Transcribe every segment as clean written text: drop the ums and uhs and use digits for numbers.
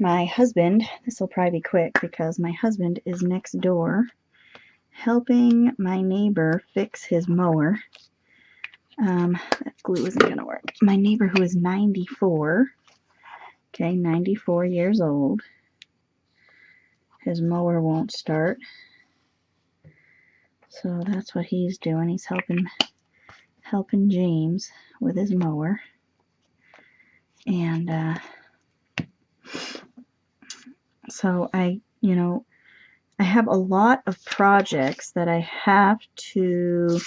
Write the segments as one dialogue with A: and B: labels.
A: my husband, this will probably be quick because my husband is next door helping my neighbor fix his mower. That glue isn't going to work. My neighbor, who is 94, okay, 94 years old, his mower won't start. So that's what he's doing. He's helping James with his mower. And so I have a lot of projects that I have to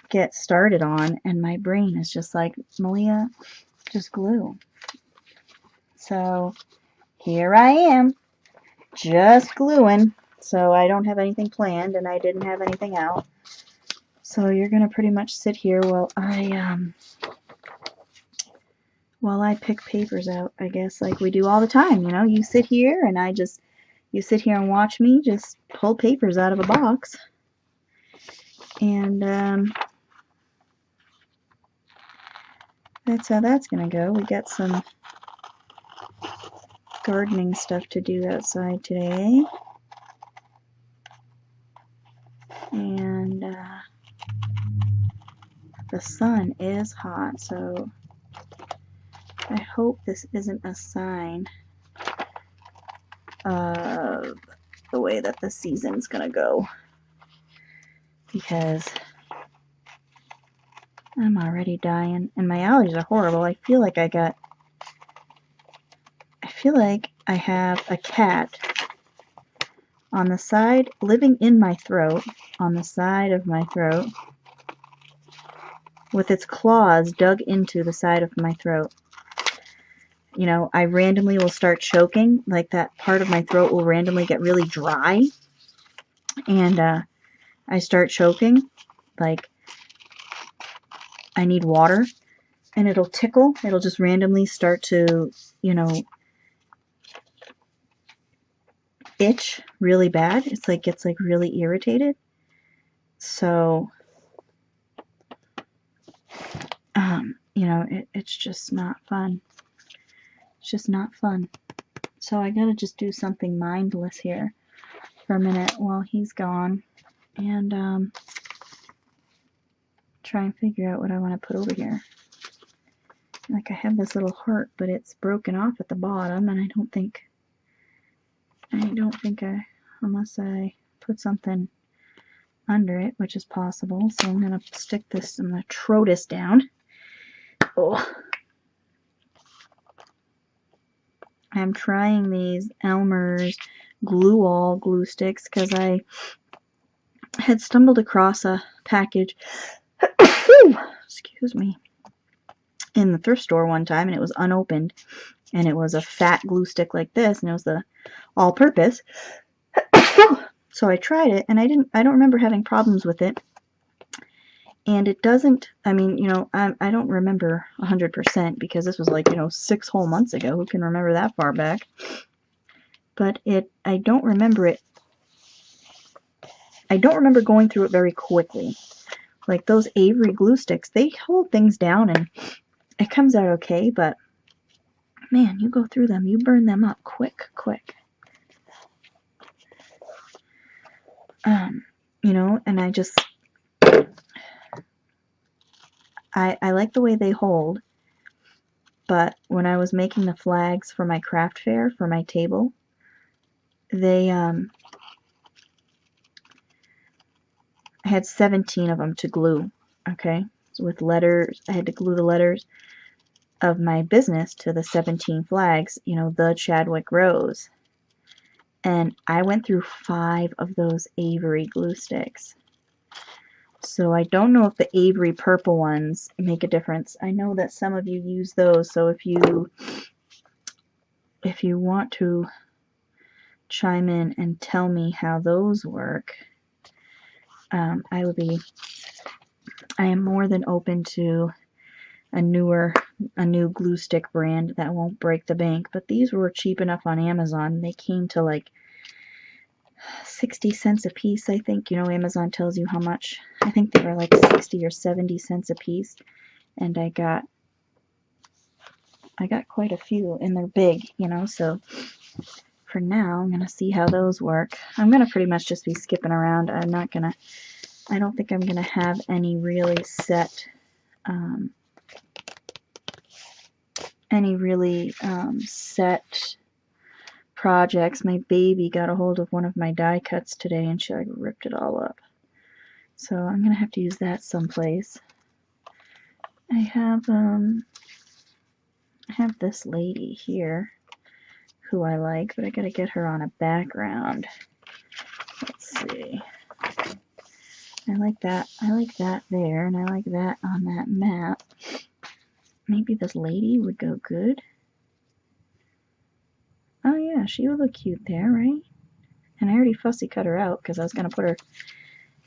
A: get started on, and my brain is just like, Malia, just glue. So here I am, just gluing. So I don't have anything planned, and I didn't have anything out. So you're gonna pretty much sit here while I pick papers out, I guess, like we do all the time. You sit here, and you sit here and watch me just pull papers out of a box. And that's how that's gonna go. We got some gardening stuff to do outside today. And the sun is hot, so I hope this isn't a sign of the way that the season's gonna go, because I'm already dying and my allergies are horrible. I feel like I have a cat on the side, living in my throat, on the side of my throat, with its claws dug into the side of my throat. I randomly will start choking, like that part of my throat will randomly get really dry, and I start choking, like I need water, and it'll tickle. It'll just randomly start to, itch really bad. It's like gets like really irritated. So, it's just not fun. It's just not fun. So I gotta just do something mindless here for a minute while he's gone, and try and figure out what I want to put over here. Like I have this little heart, but it's broken off at the bottom, and I don't think unless I put something under it, which is possible. So I'm gonna stick this, I'm gonna throw this down. Oh. I'm trying these Elmer's glue glue sticks because I had stumbled across a package excuse me, in the thrift store one time, and it was unopened, and it was a fat glue stick like this, and it was the all-purpose. So I tried it, and I don't remember having problems with it. And it doesn't, I don't remember 100% because this was like, 6 whole months ago. Who can remember that far back? But I don't remember going through it very quickly. Like those Avery glue sticks, they hold things down and it comes out okay, but man, you go through them, you burn them up quick. And I like the way they hold, but when I was making the flags for my craft fair, for my table, they, I had 17 of them to glue, okay? So with letters, I had to glue the letters of my business to the 17 flags, the Chadwick Rose. And I went through 5 of those Avery glue sticks. So I don't know if the Avery purple ones make a difference. I know that some of you use those, so if you want to chime in and tell me how those work, I am more than open to a new glue stick brand that won't break the bank. But these were cheap enough on Amazon. They came to like 60 cents a piece, I think. Amazon tells you how much. I think they were like 60 or 70 cents a piece. And I got I got quite a few, and they're big, you know, so for now, I'm going to see how those work. I'm going to pretty much just be skipping around. I don't think I'm going to have any really set, set projects. My baby got a hold of one of my die cuts today, and she like ripped it all up. So I'm going to have to use that someplace. I have this lady here who I like, but I gotta get her on a background. Let's see. I like that there, and I like that on that map. Maybe this lady would go good. Oh yeah, she would look cute there, right? And I already fussy cut her out because I was gonna put her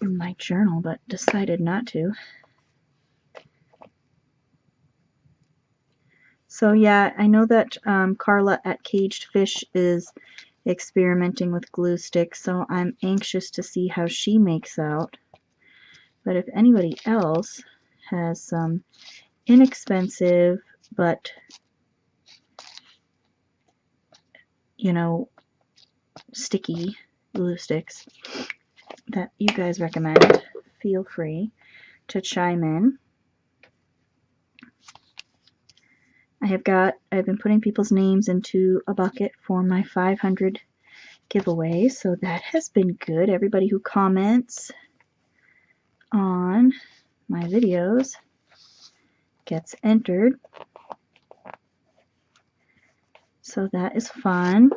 A: in my journal, but decided not to. So yeah, I know that Carla at Caged Fish is experimenting with glue sticks, so I'm anxious to see how she makes out. But if anybody else has some inexpensive but, you know, sticky glue sticks that you guys recommend, feel free to chime in. I've been putting people's names into a bucket for my 500 giveaway, so that has been good. Everybody who comments on my videos gets entered, so that is fun.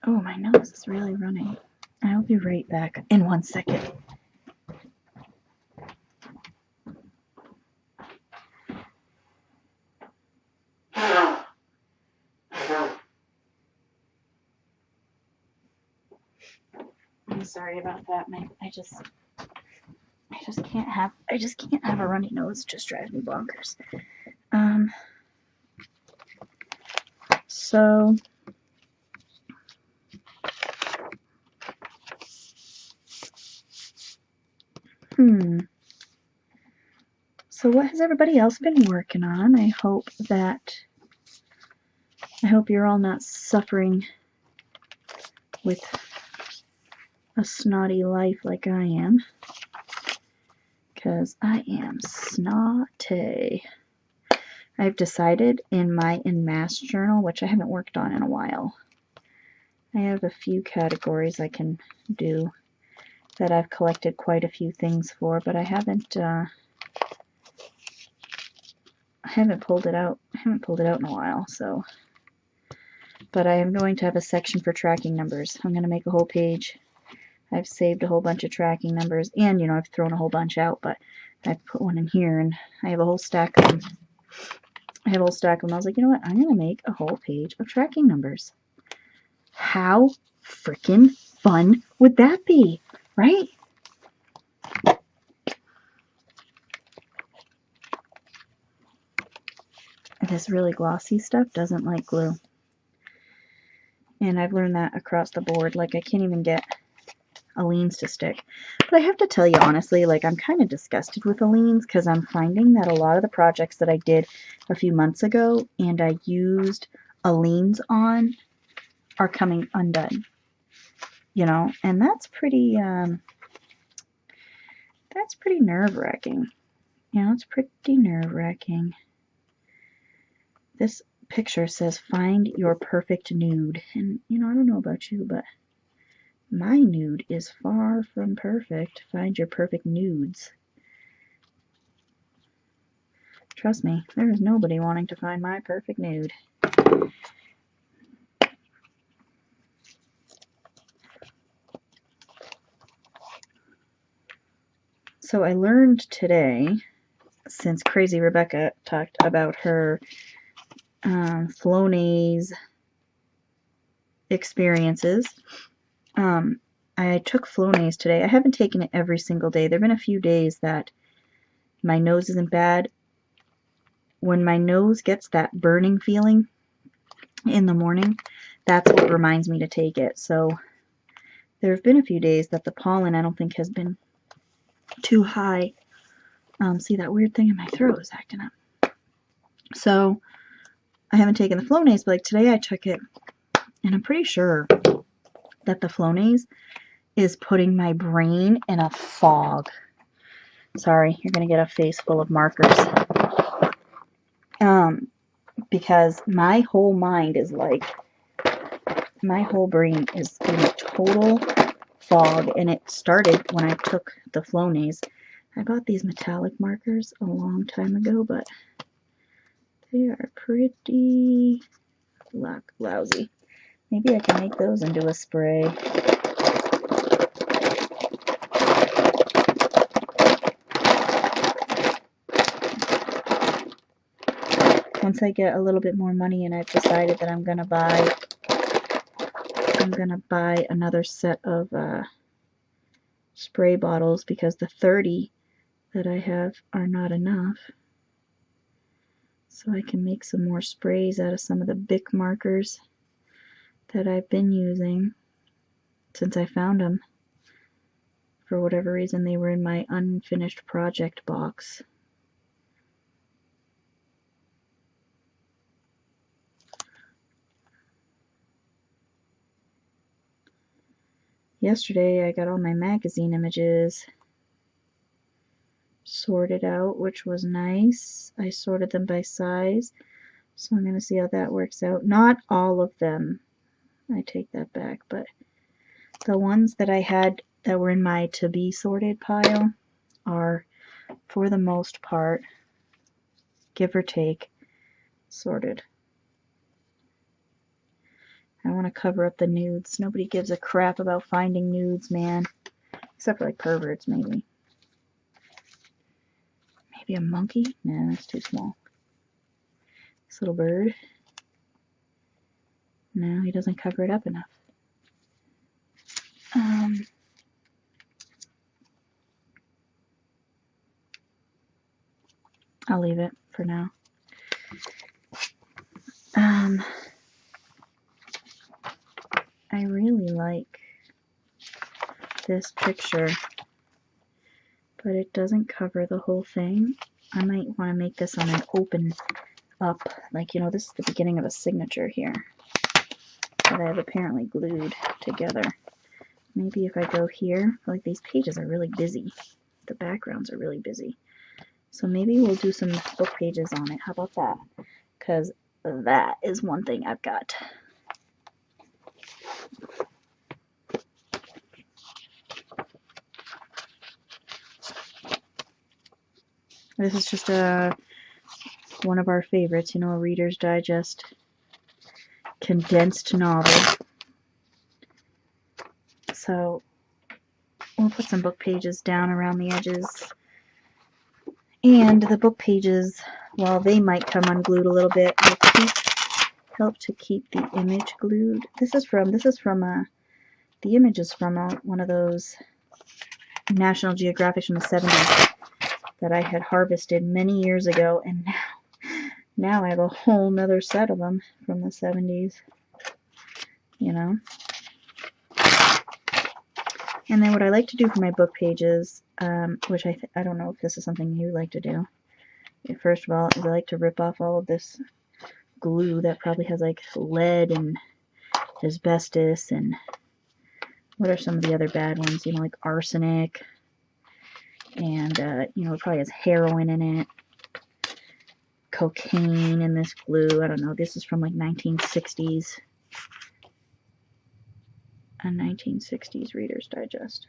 A: Oh, my nose is really running. I'll be right back in 1 second. I'm sorry about that, man. I just can't have a runny nose. It just drives me bonkers. So So what has everybody else been working on? I hope you're all not suffering with a snotty life like I am, because I am snotty. I've decided in my mass journal, which I haven't worked on in a while, I have a few categories I can do that I've collected quite a few things for, but I haven't pulled it out. I haven't pulled it out in a while, so. But I am going to have a section for tracking numbers. I'm going to make a whole page. I've saved a whole bunch of tracking numbers, and you know, I've thrown a whole bunch out, but I put one in here, and I have a whole stack of them. I was like, you know what? I'm going to make a whole page of tracking numbers. How freaking fun would that be, right? This really glossy stuff doesn't like glue. And I've learned that across the board. Like, I can't even get Aleene's to stick. But I have to tell you honestly, like, I'm kind of disgusted with Aleene's because I'm finding that a lot of the projects that I did a few months ago and I used Aleene's on are coming undone. You know, and that's pretty nerve-wracking. You know, it's pretty nerve-wracking. This picture says, find your perfect nude. And, you know, I don't know about you, but my nude is far from perfect. Find your perfect nudes. Trust me, there is nobody wanting to find my perfect nude. So I learned today, since Crazy Rebecca talked about her Flonase experiences, I took Flonase today. I haven't taken it every single day. There have been a few days that my nose isn't bad. When my nose gets that burning feeling in the morning, that's what reminds me to take it. So there have been a few days that the pollen, I don't think, has been too high. See, that weird thing in my throat is acting up. So I haven't taken the Flonase, but like today I took it, and I'm pretty sure that the Flonase is putting my brain in a fog. Sorry, you're going to get a face full of markers. Because my whole mind is like, my whole brain is in a total fog, and it started when I took the Flonase. I bought these metallic markers a long time ago, but they are pretty lousy. Maybe I can make those into a spray. Once I get a little bit more money and I've decided that I'm gonna buy another set of spray bottles, because the 30 that I have are not enough. So I can make some more sprays out of some of the Bic markers that I've been using since I found them. For whatever reason, they were in my unfinished project box. Yesterday I got all my magazine images sorted out, which was nice. I sorted them by size, so I'm going to see how that works out. Not all of them, I take that back, but the ones that I had that were in my to be sorted pile are, for the most part, give or take, sorted. I want to cover up the nudes. Nobody gives a crap about finding nudes, man. Except for like perverts, maybe. Maybe a monkey? No, that's too small. This little bird. No, he doesn't cover it up enough. I'll leave it for now. I really like this picture, but it doesn't cover the whole thing. I might want to make this on an open up, like, you know, this is the beginning of a signature here that I have apparently glued together. Maybe if I go here, like these pages are really busy. The backgrounds are really busy. So maybe we'll do some book pages on it. How about that? Because that is one thing I've got. This is just one of our favorites, you know, a Reader's Digest condensed novel. So we'll put some book pages down around the edges. And the book pages, while they might come unglued a little bit, will help to keep the image glued. The image is from one of those National Geographic from the 70s that I had harvested many years ago, and now I have a whole nother set of them from the 70s, you know. And then what I like to do for my book pages, which I don't know if this is something you like to do. First of all, is I like to rip off all of this glue that probably has like lead and asbestos and what are some of the other bad ones, you know, like arsenic, and you know, it probably has heroin in it, cocaine in this glue. I don't know, this is from like 1960s, a 1960s Reader's Digest.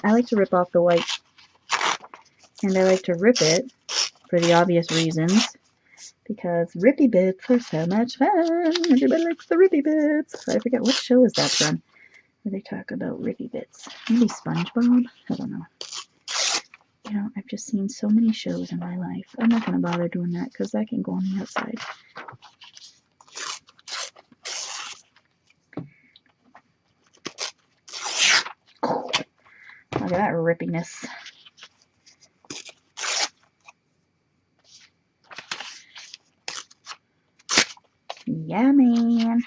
A: I like to rip off the white, and I like to rip it for the obvious reasons, because rippy bits are so much fun. Everybody likes the rippy bits. I forget, what show is that from, where they talk about rippy bits? Maybe SpongeBob? I don't know. You know, I've just seen so many shows in my life. I'm not going to bother doing that because that can go on the outside. Look at that rippiness. Yeah, man.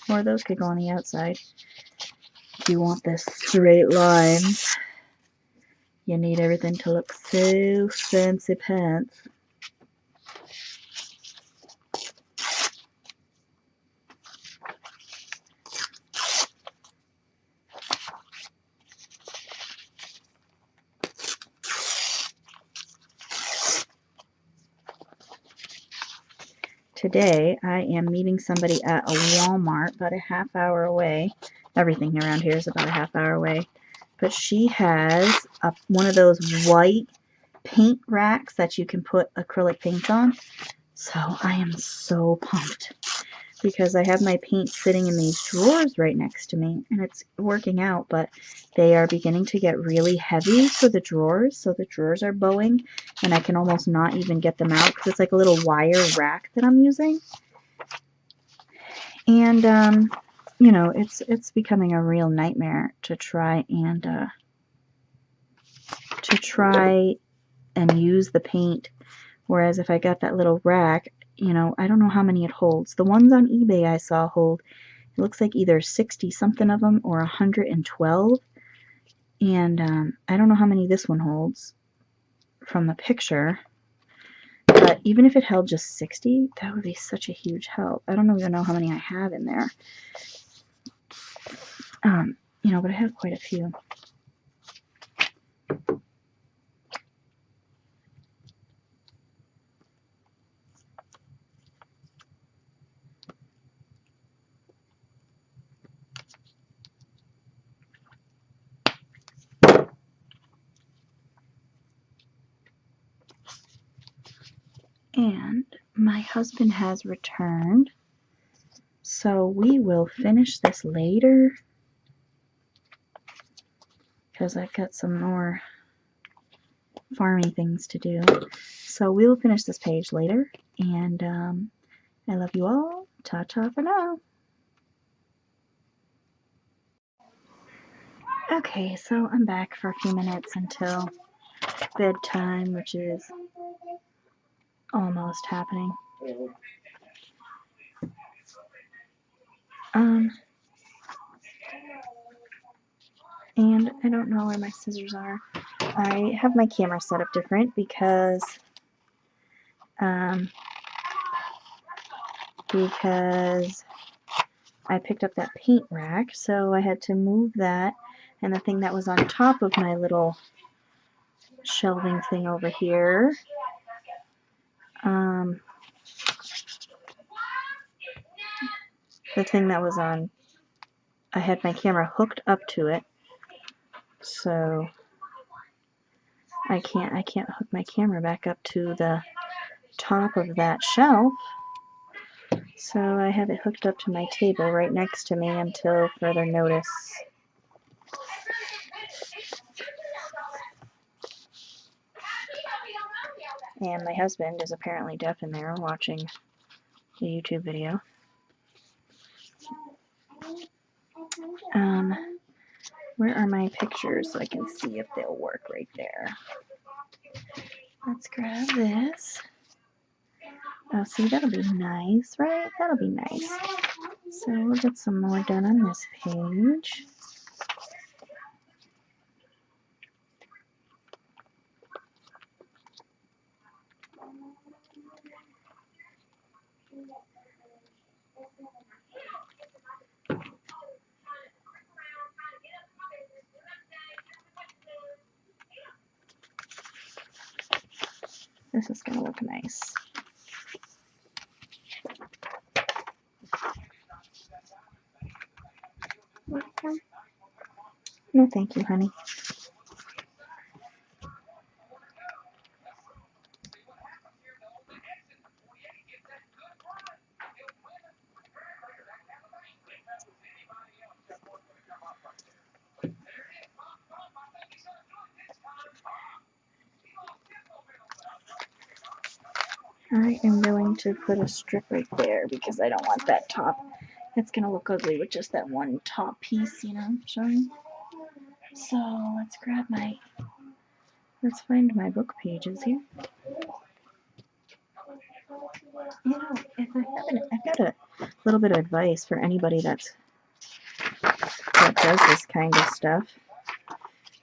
A: Or those could go on the outside. If you want this straight lines, you need everything to look so fancy pants. Today, I am meeting somebody at a Walmart about a half hour away. Everything around here is about a half hour away. But she has one of those white paint racks that you can put acrylic paints on. So I am so pumped because I have my paint sitting in these drawers right next to me, and it's working out, but they are beginning to get really heavy for the drawers, so the drawers are bowing, and I can almost not even get them out because it's like a little wire rack that I'm using. And you know, it's becoming a real nightmare to try and use the paint. Whereas if I got that little rack, you know, I don't know how many it holds. The ones on eBay I saw hold, it looks like either 60 something of them or 112. And I don't know how many this one holds from the picture. But even if it held just 60, that would be such a huge help. I don't even know how many I have in there. You know, but I have quite a few. And my husband has returned, so we will finish this later because I've got some more farming things to do. So we will finish this page later, and I love you all. Ta-ta for now. Okay, so I'm back for a few minutes until bedtime, which is almost happening. And I don't know where my scissors are. I have my camera set up different because I picked up that paint rack, so I had to move that, and the thing that was on top of my little shelving thing over here, the thing that was on, I had my camera hooked up to it, so I can't hook my camera back up to the top of that shelf. So I have it hooked up to my table right next to me until further notice. And my husband is apparently deaf in there watching a YouTube video. Where are my pictures so I can see if they'll work right there? Let's grab this. Oh, see, that'll be nice, right? That'll be nice. So we'll get some more done on this page. This is going to look nice. No, thank you, honey. I am going to put a strip right there because I don't want that top. It's going to look ugly with just that one top piece, you know, showing. So let's find my book pages here. You know, if I've got a little bit of advice for anybody that does this kind of stuff.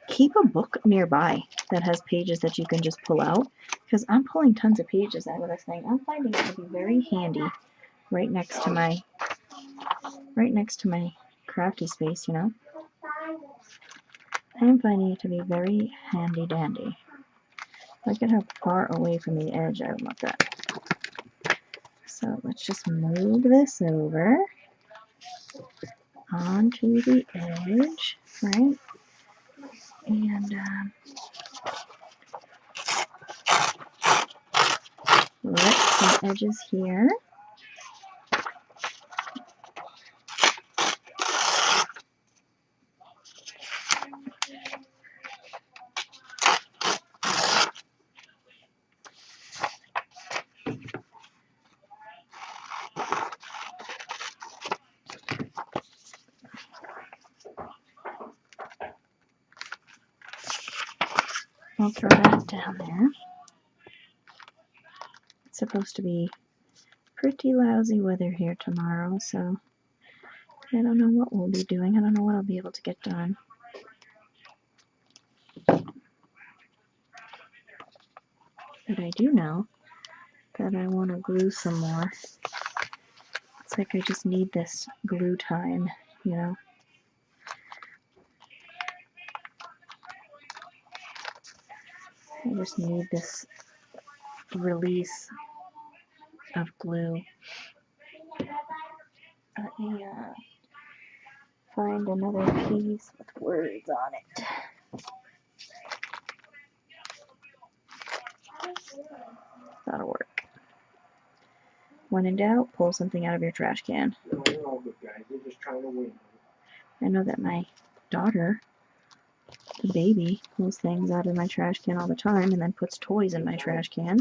A: Keep a book nearby that has pages that you can just pull out, because I'm pulling tons of pages out of this thing. I'm finding it to be very handy right next to my crafty space, you know. I'm finding it to be very handy dandy. Look at how far away from the edge I want that. So let's just move this over onto the edge, right? And let some edges here. I'll throw that down there. It's supposed to be pretty lousy weather here tomorrow, so I don't know what we'll be doing. I don't know what I'll be able to get done. But I do know that I want to glue some more. It's like I just need this glue time, you know. I just need this release of glue. Let me find another piece with words on it. That'll work. When in doubt, pull something out of your trash can. I know that my daughter, the baby, pulls things out of my trash can all the time and then puts toys in my trash can.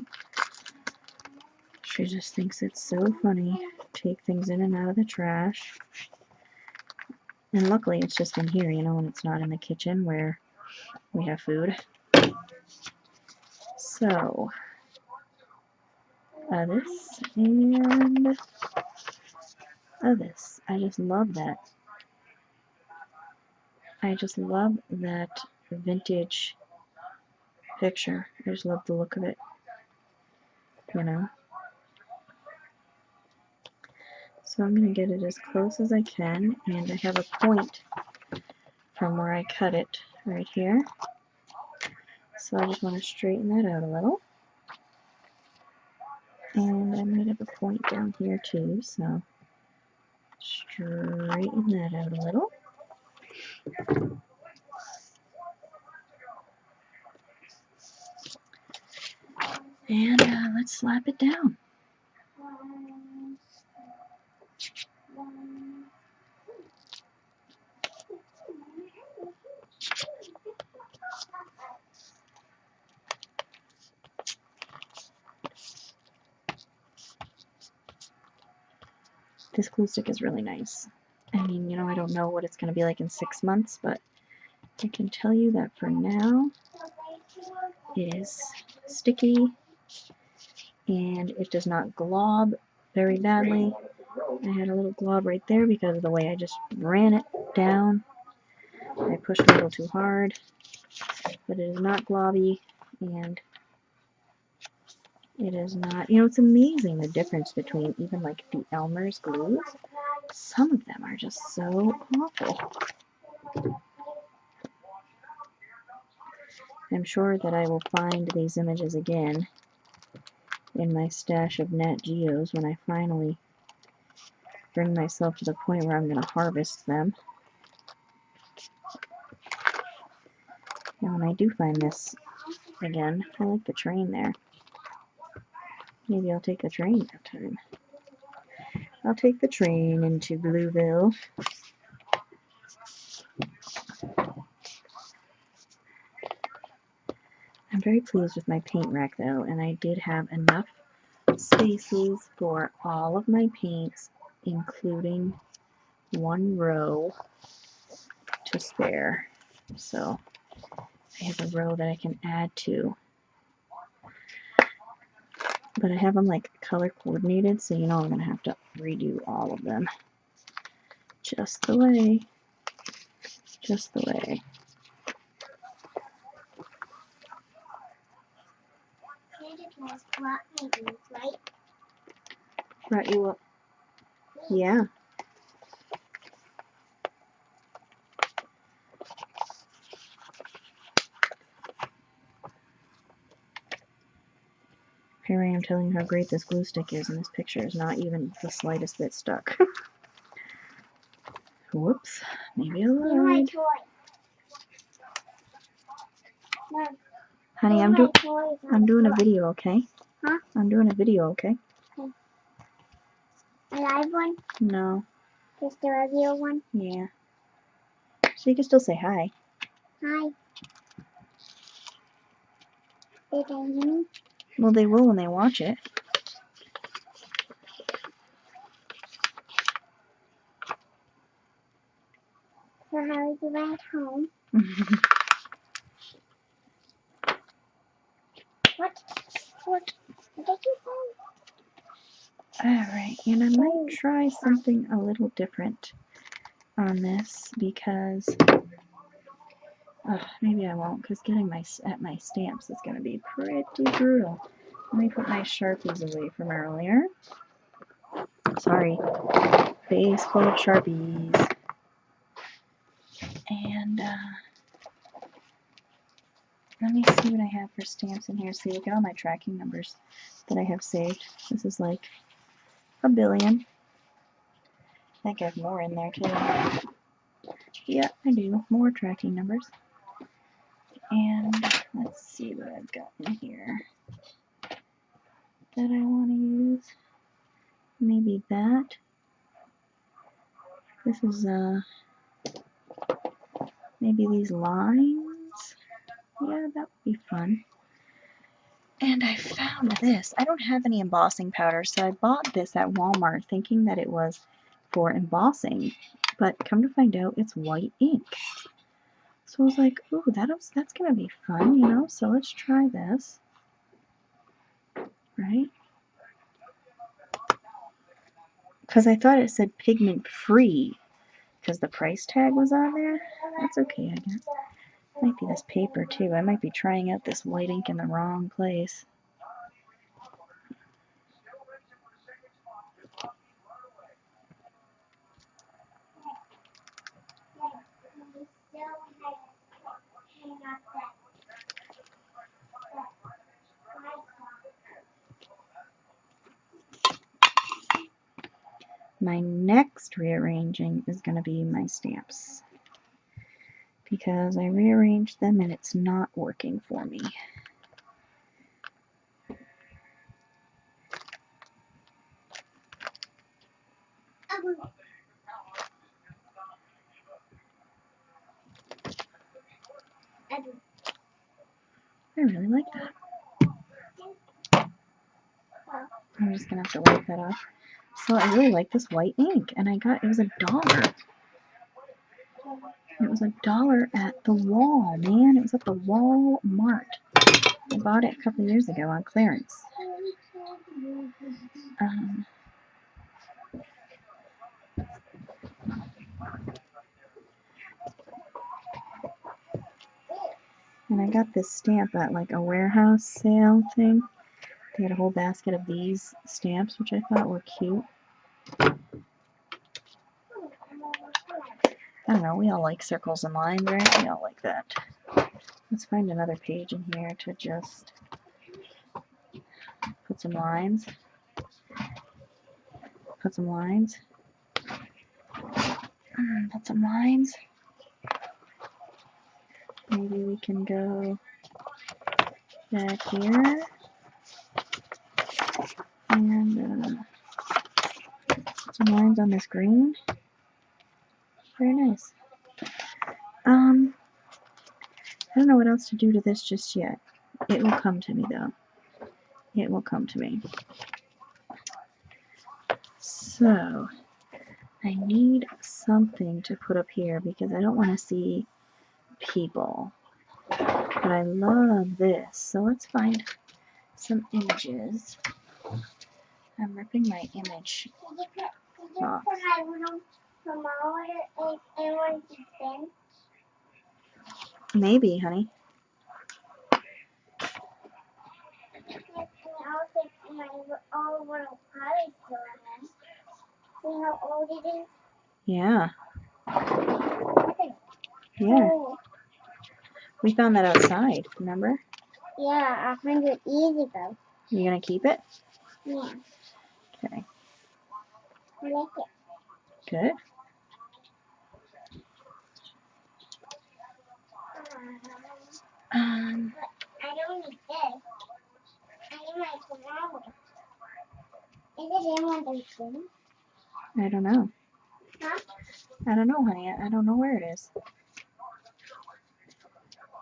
A: She just thinks it's so funny to take things in and out of the trash. And luckily it's just in here, you know, when it's not in the kitchen where we have food. So, this and this. I just love that. I just love that vintage picture. I just love the look of it, you know. So I'm going to get it as close as I can, and I have a point from where I cut it right here. So I just want to straighten that out a little. And I might have a point down here too, so straighten that out a little. And let's slap it down. This glue stick is really nice. I mean, you know, I don't know what it's going to be like in 6 months, but I can tell you that for now, it is sticky and it does not glob very badly. I had a little glob right there because of the way I just ran it down. I pushed a little too hard, but it is not globby, and it is not, you know, it's amazing the difference between even like the Elmer's glues. Some of them are just so awful. I'm sure that I will find these images again in my stash of Nat Geos when I finally bring myself to the point where I'm going to harvest them. And when I do find this again, I like the train there. Maybe I'll take the train that time. I'll take the train into Blueville. I'm very pleased with my paint rack though, and I did have enough spaces for all of my paints, including one row to spare. So I have a row that I can add to. but I have them like color coordinated, so you know I'm gonna have to redo all of them. Just the way. Just the way. Brought you up. Yeah. Here I am telling you how great this glue stick is, and this picture is not even the slightest bit stuck. Whoops. Maybe I lied. Honey, I'm doing a video, okay?
B: Huh?
A: I'm doing a video, okay?
B: Okay. A live one?
A: No.
B: Just a regular one?
A: Yeah. So you can still say hi.
B: Hi. Did they hear me?
A: Well, they will when they watch it.
B: So how is the ride home? What? What? Did you say?
A: Alright, and I might try something a little different on this because maybe I won't, because getting my stamps is going to be pretty brutal. Let me put my Sharpies away from earlier. Sorry. Face full of Sharpies. And let me see what I have for stamps in here. See, look at all my tracking numbers that I have saved. This is like a billion. I think I have more in there too. Yeah, I do. More tracking numbers. And let's see what I've got in here that I want to use. Maybe that. This is maybe these lines. Yeah, that would be fun. And I found this. I don't have any embossing powder, so I bought this at Walmart thinking that it was for embossing. But come to find out, it's white ink. So I was like, ooh, that's gonna be fun, you know? So let's try this. Right? Because I thought it said pigment free because the price tag was on there. That's okay, I guess. Might be this paper too. I might be trying out this white ink in the wrong place. My next rearranging is going to be my stamps because I rearranged them and it's not working for me. I really like that. I'm just going to have to wipe that off. So I really like this white ink, and it was $1. It was $1 at the wall, man. It was at the Walmart. I bought it a couple years ago on clearance. And I got this stamp at like a warehouse sale thing. They had a whole basket of these stamps, which I thought were cute. I don't know, we all like circles and lines, right? We all like that. Let's find another page in here to just put some lines. Put some lines. Put some lines. Maybe we can go back here. And put some lines on this green. Very nice. I don't know what else to do to this just yet. It will come to me though. It will come to me. So, I need something to put up here because I don't want to see people. But I love this. So let's find some images. I'm ripping my image
B: Did you
A: off.
B: put my little thermometer in one to spin?
A: Maybe, honey.
B: And also my old little potty still in there. See how old it is?
A: Yeah. Yeah.
B: Oh,
A: We found that outside, remember?
B: yeah, 100 years ago.
A: You gonna keep it?
B: Yeah,
A: Okay.
B: I like it.
A: Good.
B: I don't need this. I need my thermometer. Is it in one of those things?
A: I don't know.
B: Huh?
A: I don't know, honey. I don't know where it is.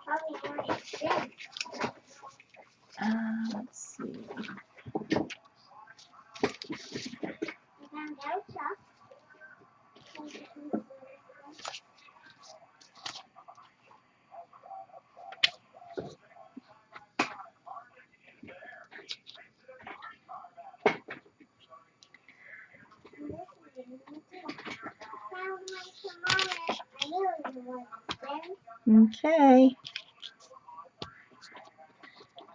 B: Probably in one of those things.
A: Let's see.
B: I found out stuff. Found my thermometer. I knew it was in one of those things.
A: Okay.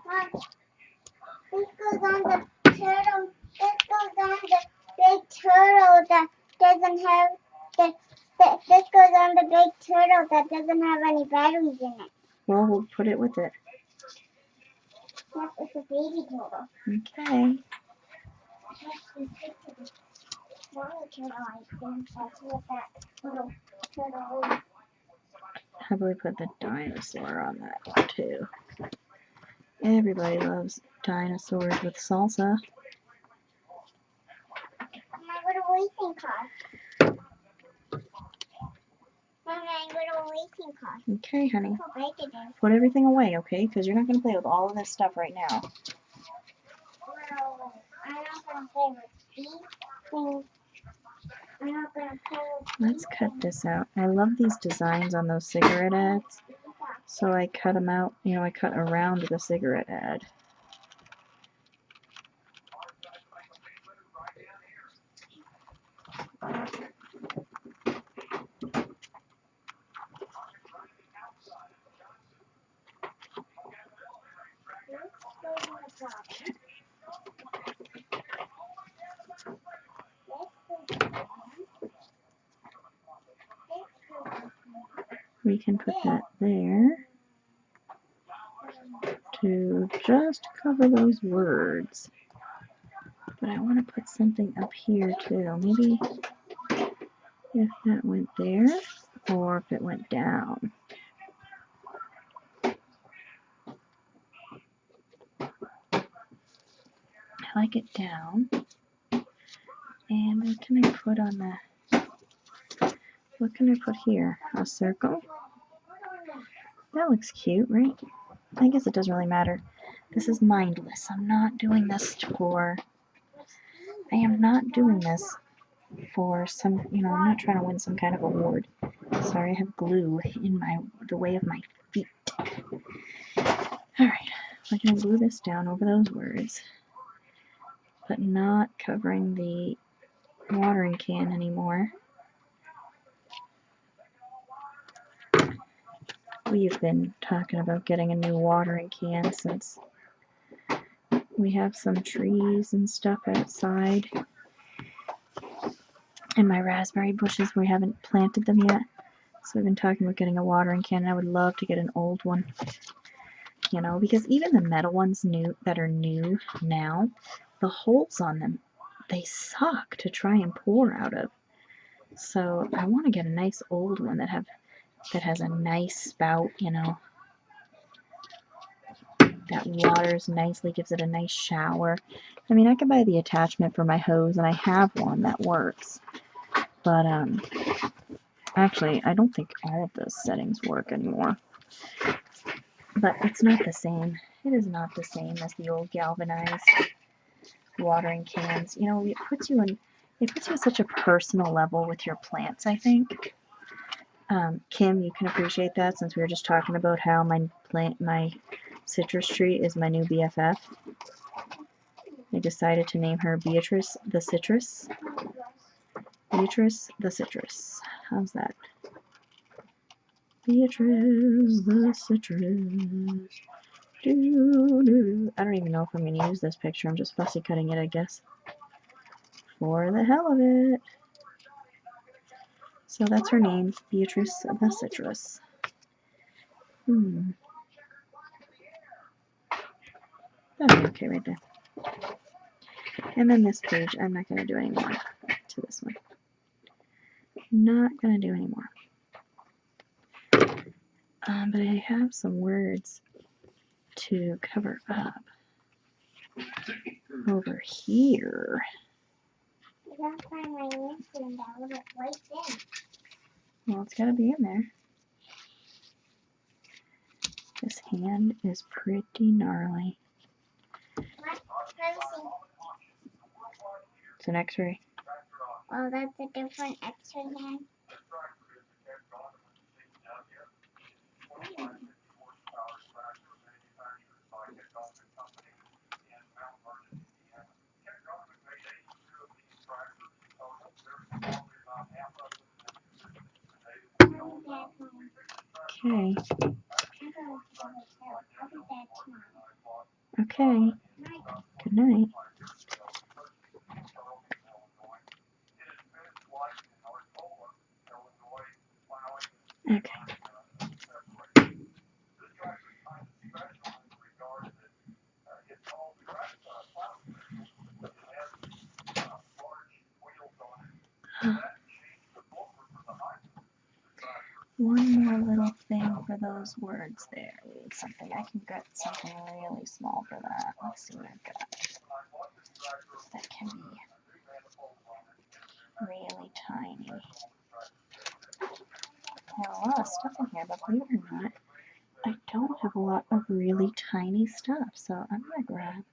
B: Mom, this goes on the turtle. This goes on the big turtle that doesn't have this goes on the big turtle that doesn't have any batteries in it.
A: Well, we'll put it with it.
B: Yep, it's a baby turtle.
A: Okay.
B: Smaller turtle, I think that's what that little turtle is.
A: How about we put the dinosaur on that too? Everybody loves dinosaurs with salsa.
B: My little racing car. My little racing car.
A: Okay, honey.
B: How big it is.
A: Put everything away, okay? Because you're not going to play with all of this stuff right now.
B: Well, I'm not gonna play with these things. I'm not gonna play with
A: Let's cut this out. I love these designs on those cigarette ads. So I cut them out, you know, I cut around the cigarette ad. We can put that there to just cover those words. But I want to put something up here too. Maybe if that went there or if it went down. I like it down. And what can I put on the, what can I put here? A circle? That looks cute, right? I guess it doesn't really matter. This is mindless. I'm not doing this for, I am not doing this for some, you know, I'm not trying to win some kind of award. Sorry, I have glue in the way of my feet. Alright, we're going to glue this down over those words, but not covering the watering can anymore. We've been talking about getting a new watering can since we have some trees and stuff outside. And my raspberry bushes, we haven't planted them yet. So we've been talking about getting a watering can. I would love to get an old one. You know, because even the metal ones that are new now, the holes on them, they suck to try and pour out of. So I want to get a nice old one that has a nice spout, you know, that waters nicely, gives it a nice shower. I mean, I could buy the attachment for my hose, and I have one that works. But actually, I don't think all of those settings work anymore. But it's not the same. It is not the same as the old galvanized watering cans. You know, it puts you at such a personal level with your plants, I think. Kim, you can appreciate that since we were just talking about how my citrus tree is my new BFF. They decided to name her Beatrice the Citrus. Beatrice the Citrus. How's that? Beatrice the Citrus. I don't even know if I'm going to use this picture. I'm just fussy cutting it, I guess. For the hell of it. So that's her name, Beatrice the Citrus. That'll be okay right there. And then this page, I'm not going to do any more to this one. Not going to do any more. But I have some words to cover up over here.
B: I can't find my newsprint. That was right there.
A: Well, it's got to be in there. This hand is pretty gnarly.
B: What? Let me see.
A: It's an x-ray.
B: Oh, that's a different X-ray hand.
A: Okay. Okay. Good night. Okay. One more little thing for those words there. We need something. I can get something really small for that. Let's see what I've got. That can be really tiny. I have a lot of stuff in here, but believe it or not, I don't have a lot of really tiny stuff. So I'm going to grab,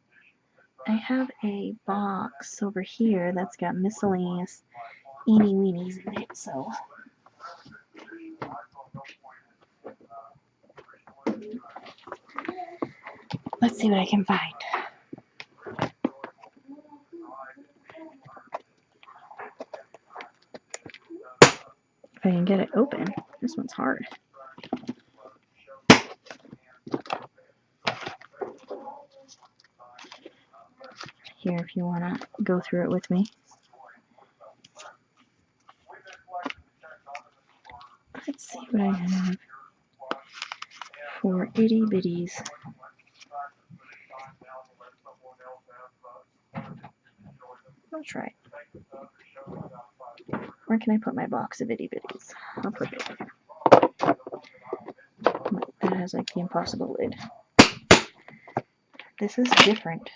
A: I have a box over here that's got miscellaneous eeny weenies in it. So let's see what I can find. If I can get it open. This one's hard. Here, if you want to go through it with me. Let's see what I have for itty bitties. I'll try. Where can I put my box of itty bitties? I'll put it here. That has like the impossible lid. This is different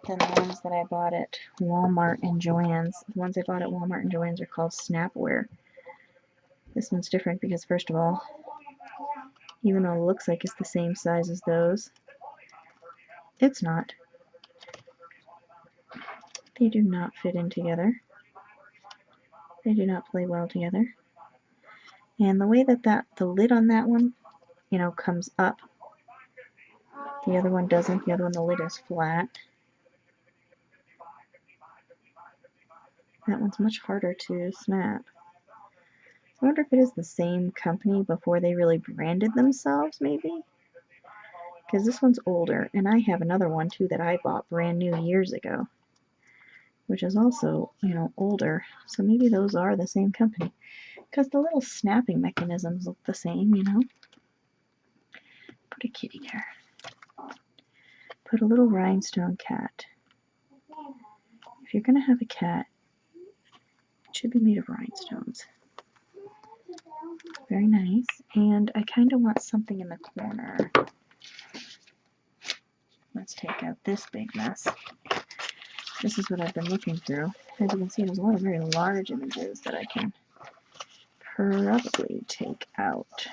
A: than the ones that I bought at Walmart and Joann's. The ones I bought at Walmart and Joann's are called Snapware. This one's different because, first of all, even though it looks like it's the same size as those, it's not. They do not fit in together. They do not play well together. And the way that the lid on that one, comes up, the other one doesn't. The other one, the lid is flat. That one's much harder to snap. I wonder if it is the same company before they really branded themselves, maybe? Because this one's older, and I have another one, too, that I bought brand new years ago, which is also, older. So maybe those are the same company. Because the little snapping mechanisms look the same, Put a kitty there. Put a little rhinestone cat. If you're going to have a cat, it should be made of rhinestones. Very nice. And I kind of want something in the corner. Let's take out this big mess. This is what I've been looking through. As you can see, there's a lot of very large images that I can probably take out.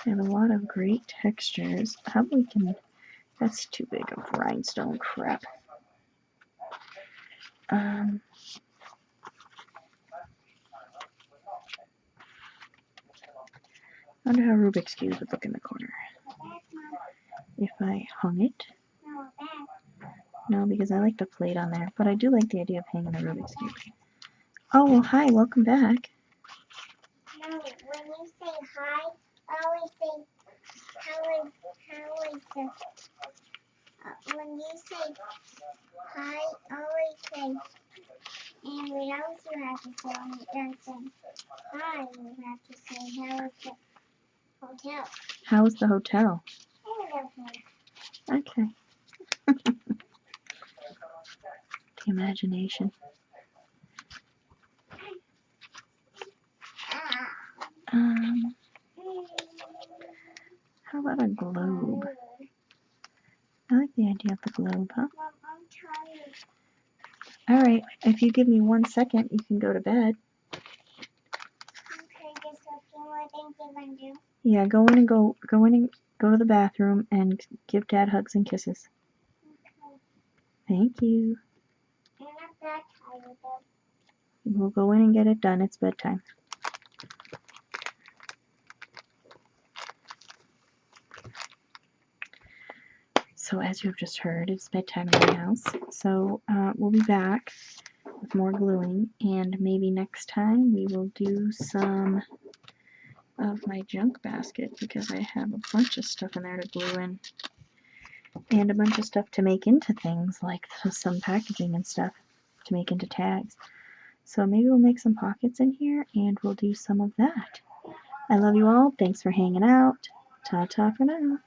A: I have a lot of great textures. How about we can... That's too big of rhinestone crap. I wonder how Rubik's Cube would look in the corner. If I hung it.
B: No,
A: No, because I like the plate on there, but I do like the idea of hanging the Rubik's Cube. Oh, well, hi, welcome back.
B: No, when you say hi, I always say, how is the, when you say hi, I always say, and what else you have to say when you're done saying hi, you have to say, how is the hotel?
A: How's the hotel?
B: Over
A: Okay. The imagination. How about a globe? I like the idea of the globe, huh?
B: Mom, I'm tired.
A: Alright, if you give me 1 second, you can go to bed.
B: Okay, just a few more things you're gonna do.
A: Yeah, go in and go to the bathroom and give Dad hugs and kisses.
B: Okay.
A: Thank you.
B: I'm not that tired though.
A: We'll go in and get it done. It's bedtime. So as you've just heard, it's bedtime in my house. So we'll be back with more gluing, and maybe next time we will do some of my junk basket because I have a bunch of stuff in there to glue in and a bunch of stuff to make into things like some packaging and stuff to make into tags. So maybe we'll make some pockets in here and we'll do some of that. I love you all. Thanks for hanging out. Ta-ta for now.